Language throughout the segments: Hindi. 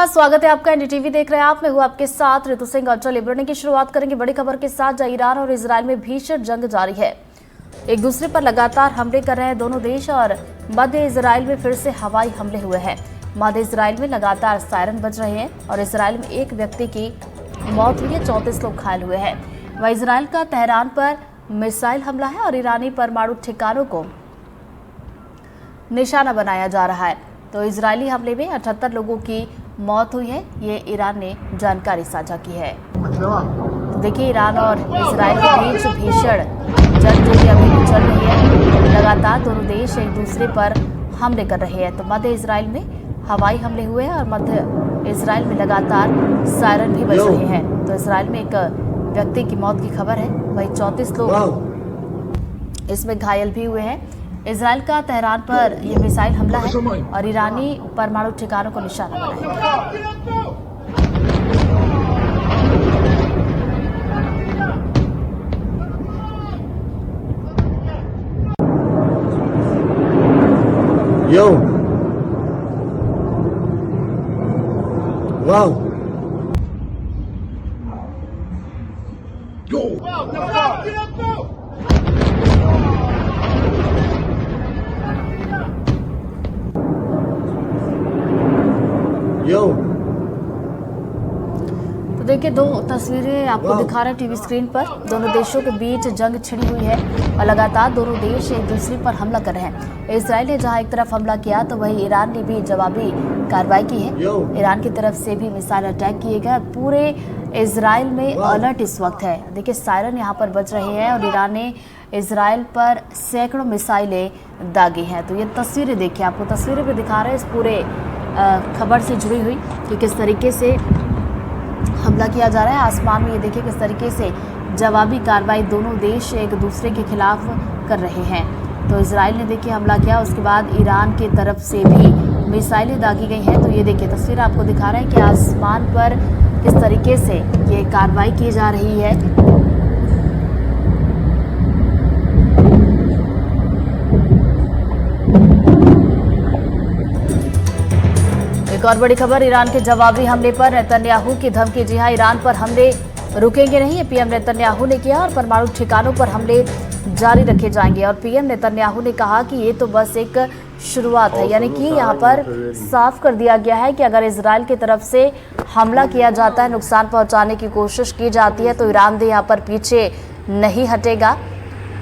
स्वागत है आपका। एनडीटीवी देख रहे हैं आप। मैं हूं आपके साथ ऋतु सिंह। और चलिए बुलेटिन की शुरुआत करेंगे बड़ी खबर के साथ, जहां ईरान और इजरायल में भीषण जंग जारी है। एक दूसरे पर लगातार हमले कर रहे हैं दोनों देश। और मध्य इजरायल में फिर से हवाई हमले हुए हैं। मध्य इजरायल में लगातार सायरन बज रहे हैं और इजरायल में एक व्यक्ति की मौत हुई है, 34 लोग घायल हुए हैं। वह इजरायल का तेहरान पर मिसाइल हमला है और ईरानी परमाणु ठिकानों को निशाना बनाया जा रहा है। तो इजरायली हमले में 78 लोगों की मौत हुई है, ये ईरान ने जानकारी साझा की है। तो देखिए, ईरान और इजरायल के बीच भीषण जंग जो कि अभी भी चल रही है। लगातार दोनों देश एक दूसरे पर हमले कर रहे हैं। तो मध्य इजरायल में हवाई हमले हुए हैं और मध्य इजरायल में लगातार सायरन भी बज रहे हैं। तो इजरायल में एक व्यक्ति की मौत की खबर है, वही 34 लोग इसमें घायल भी हुए हैं। इजरायल का तेहरान पर यह मिसाइल हमला है और ईरानी परमाणु ठिकानों को निशाना बनाया है। Yo. Wow. Go. Yo. तो देखिए, दो तस्वीरें आपको दिखा रहे हैं टीवी स्क्रीन पर। दोनों देशों के बीच जंग छिड़ी हुई है और लगातार दोनों देश एक दूसरे पर हमला कर रहे हैं। इजरायल ने जहां एक तरफ हमला किया तो वहीं ईरान ने भी जवाबी कार्रवाई की है। ईरान की तरफ से भी मिसाइल अटैक किए गए। पूरे इजरायल में अलर्ट इस वक्त है। देखिए, सायरन यहाँ पर बज रहे हैं और ईरान ने इजरायल पर सैकड़ों मिसाइलें दागी हैं। तो ये तस्वीरें देखिए, आपको तस्वीरें भी दिखा रहे हैं इस पूरे खबर से जुड़ी हुई कि किस तरीके से हमला किया जा रहा है आसमान में। ये देखिए किस तरीके से जवाबी कार्रवाई दोनों देश एक दूसरे के खिलाफ कर रहे हैं। तो इजरायल ने देखिए हमला किया, उसके बाद ईरान की तरफ से भी मिसाइलें दागी गई हैं। तो ये देखिए तस्वीर आपको दिखा रहे हैं कि आसमान पर किस तरीके से ये कार्रवाई की जा रही है। एक और बड़ी खबर, ईरान के जवाबी हमले पर नेतन्याहू की धमकी। जी हां, ईरान पर हमले रुकेंगे नहीं, पीएम नेतन्याहू ने किया और परमाणु ठिकानों पर हमले जारी रखे जाएंगे। और पीएम नेतन्याहू ने कहा कि ये तो बस एक शुरुआत है, यानी कि यहाँ पर साफ कर दिया गया है कि अगर इजरायल की तरफ से हमला किया जाता है, नुकसान पहुंचाने की कोशिश की जाती है, तो ईरान भी यहाँ पर पीछे नहीं हटेगा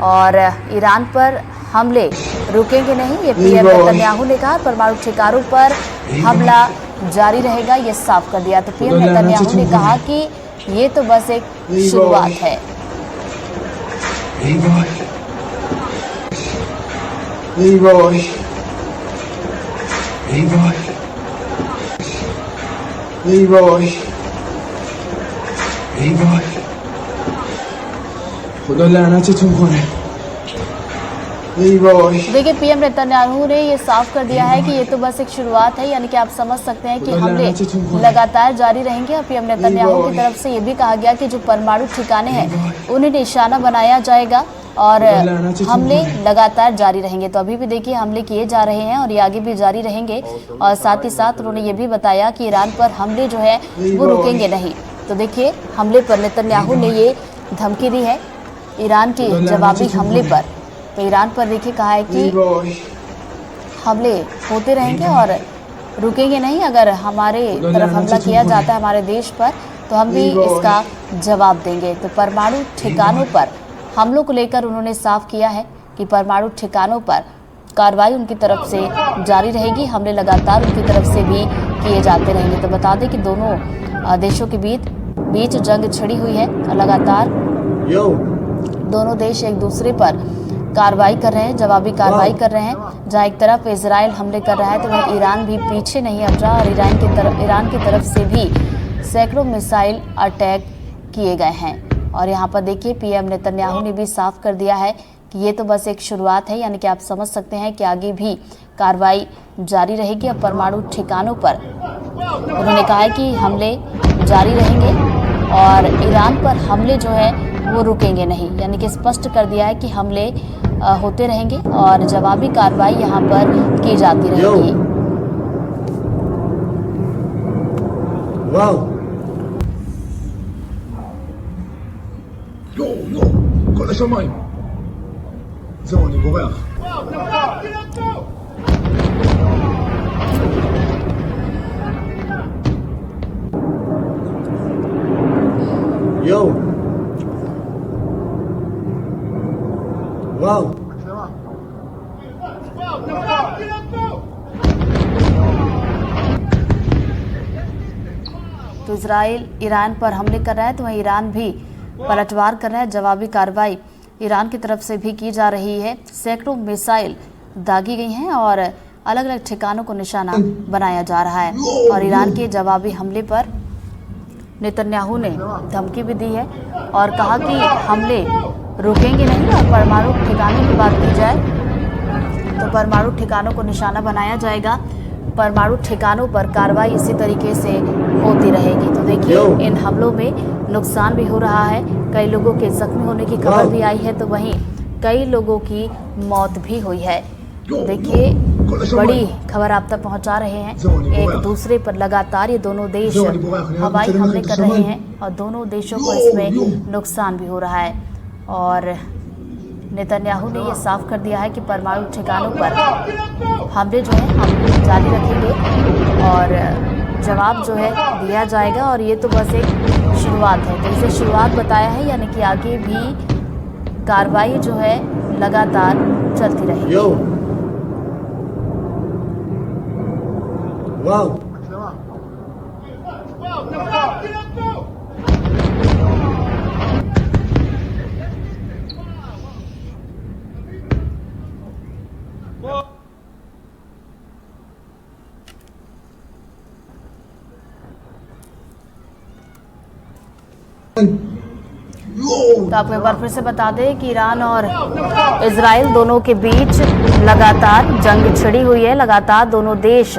और ईरान पर हमले रुकेंगे नहीं, ये पीएम नेतन्याहू ने कहा। परमाणु ठिकानों पर हमला जारी रहेगा, ये साफ कर दिया। तो पीएम नेतन्याहू ने कहा कि ये तो बस एक शुरुआत है। खुदा लानततुन करे। देखिए, पीएम नेतन्याहू ने ये साफ कर दिया है कि ये तो बस एक शुरुआत है, यानी कि आप समझ सकते हैं कि हमले लगातार जारी रहेंगे। और पीएम नेतन्याहू की तरफ से ये भी कहा गया कि जो परमाणु ठिकाने हैं उन्हें निशाना बनाया जाएगा और हमले लगातार जारी रहेंगे। तो अभी भी देखिए हमले किए जा रहे हैं और ये आगे भी जारी रहेंगे। और साथ ही साथ उन्होंने ये भी बताया कि ईरान पर हमले जो है वो रुकेंगे नहीं। तो देखिए, हमले पर नेतन्याहू ने ये धमकी दी है ईरान के जवाबी हमले पर। तो ईरान पर देखिए कहा है कि हमले होते रहेंगे और रुकेंगे नहीं। अगर हमारे तरफ हमला किया जाता है हमारे देश पर, तो हम भी इसका जवाब देंगे। तो परमाणु ठिकानों पर हमलों को लेकर उन्होंने साफ किया है कि परमाणु ठिकानों पर कार्रवाई उनकी तरफ से जारी रहेगी। हमले लगातार उनकी तरफ से भी किए जाते रहेंगे। तो बता दें कि दोनों देशों के बीच जंग छिड़ी हुई है और लगातार दोनों देश एक दूसरे पर कार्रवाई कर रहे हैं, जवाबी कार्रवाई कर रहे हैं। जहां एक तरफ इजरायल हमले कर रहा है तो वहीं ईरान भी पीछे नहीं हट रहा और ईरान की तरफ से भी सैकड़ों मिसाइल अटैक किए गए हैं। और यहाँ पर देखिए पीएम नेतन्याहू ने भी साफ कर दिया है कि ये तो बस एक शुरुआत है, यानी कि आप समझ सकते हैं कि आगे भी कार्रवाई जारी रहेगी। और परमाणु ठिकानों पर उन्होंने कहा है कि हमले जारी रहेंगे और ईरान पर हमले जो है वो रुकेंगे नहीं, यानी कि स्पष्ट कर दिया है कि हमले होते रहेंगे और जवाबी कार्रवाई यहाँ पर की जाती रहेगी। Wow. Yo, koleś o moim. Dzwoni po wejach. Yo. Wow. तो इजराइल ईरान पर हमले कर रहा है तो वहीं ईरान भी पलटवार कर रहा है। जवाबी कार्रवाई ईरान की तरफ से भी की जा रही है। सैकड़ों मिसाइल दागी गई हैं और अलग अलग ठिकानों को निशाना बनाया जा रहा है। और ईरान के जवाबी हमले पर नेतन्याहू ने धमकी भी दी है और कहा कि हमले रुकेंगे नहीं और परमाणु ठिकानों की बात की जाए तो परमाणु ठिकानों को निशाना बनाया जाएगा। परमाणु ठिकानों पर कार्रवाई इसी तरीके से होती रहेगी। तो देखिए इन हमलों में नुकसान भी हो रहा है, कई लोगों के जख्मी होने की खबर भी आई है तो वहीं कई लोगों की मौत भी हुई है। देखिए बड़ी खबर आप तक पहुंचा रहे हैं। एक दूसरे पर लगातार ये दोनों देश हवाई हमले कर रहे हैं और दोनों देशों को इसमें नुकसान भी हो रहा है। और नेतन्याहू ने यह साफ कर दिया है कि परमाणु ठिकानों पर हमले जो है हम जारी रखेंगे और जवाब जो है दिया जाएगा। और ये तो बस एक शुरुआत है, तो इसे शुरुआत बताया है, यानी कि आगे भी कार्रवाई जो है लगातार चलती रहेगी। Yo. Wow. तो आपको एक बार फिर से बता दें कि ईरान और इजराइल दोनों के बीच लगातार जंग छिड़ी हुई है। लगातार दोनों देश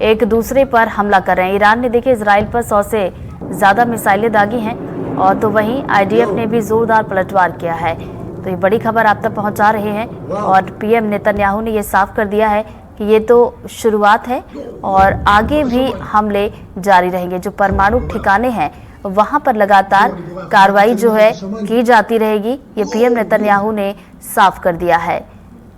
एक दूसरे पर हमला कर रहे हैं। ईरान ने देखिए इजराइल पर 100 से ज़्यादा मिसाइलें दागी हैं और तो वहीं आईडीएफ ने भी जोरदार पलटवार किया है। तो ये बड़ी खबर आप तक पहुंचा रहे हैं और पीएम नेतन्याहू ने ये साफ कर दिया है कि ये तो शुरुआत है और आगे भी हमले जारी रहेंगे। जो परमाणु ठिकाने हैं वहां पर लगातार कार्रवाई जो है की जाती रहेगी, ये पीएम नेतन्याहू ने साफ कर दिया है।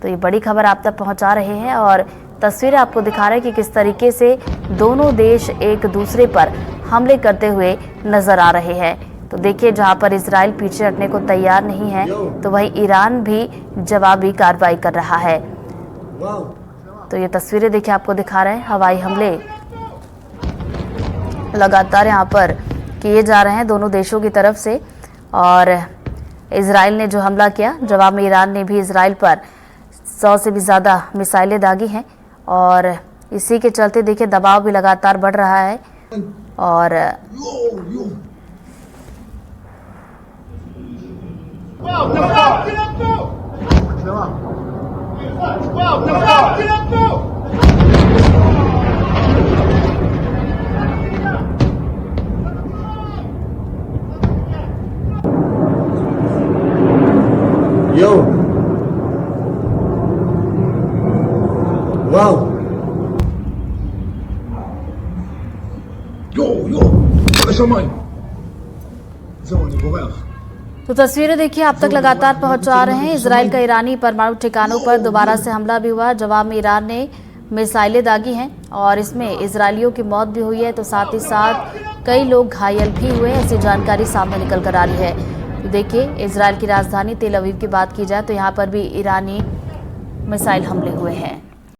तो ये बड़ी खबर आप तक पहुंचा रहे हैं और तस्वीरें आपको दिखा रहे हैं कि किस तरीके से दोनों देश एक दूसरे पर हमले करते हुए नजर आ रहे हैं। तो देखिए जहां पर इजराइल पीछे हटने को तैयार नहीं है तो वहीं ईरान भी जवाबी कार्रवाई कर रहा है। तो ये तस्वीरें देखिए आपको दिखा रहे हैं, हवाई हमले लगातार यहाँ पर किए जा रहे हैं दोनों देशों की तरफ से। और इजराइल ने जो हमला किया, जवाब में ईरान ने भी इजराइल पर 100 से भी ज़्यादा मिसाइलें दागी हैं और इसी के चलते देखिए दबाव भी लगातार बढ़ रहा है। और Yo. Wow. Yo, koleś o moim. Dzwoni po wejach. तो तस्वीरें देखिए आप तक लगातार पहुंचा रहे हैं। इजराइल का ईरानी परमाणु ठिकानों पर दोबारा से हमला भी हुआ। जवाब में ईरान ने मिसाइलें दागी हैं और इसमें इजरायलियों की मौत भी हुई है तो साथ ही साथ कई लोग घायल भी हुए, ऐसी जानकारी सामने निकल कर आ रही है। तो देखिए इजराइल की राजधानी तेल अवीव की बात की जाए तो यहाँ पर भी ईरानी मिसाइल हमले हुए हैं।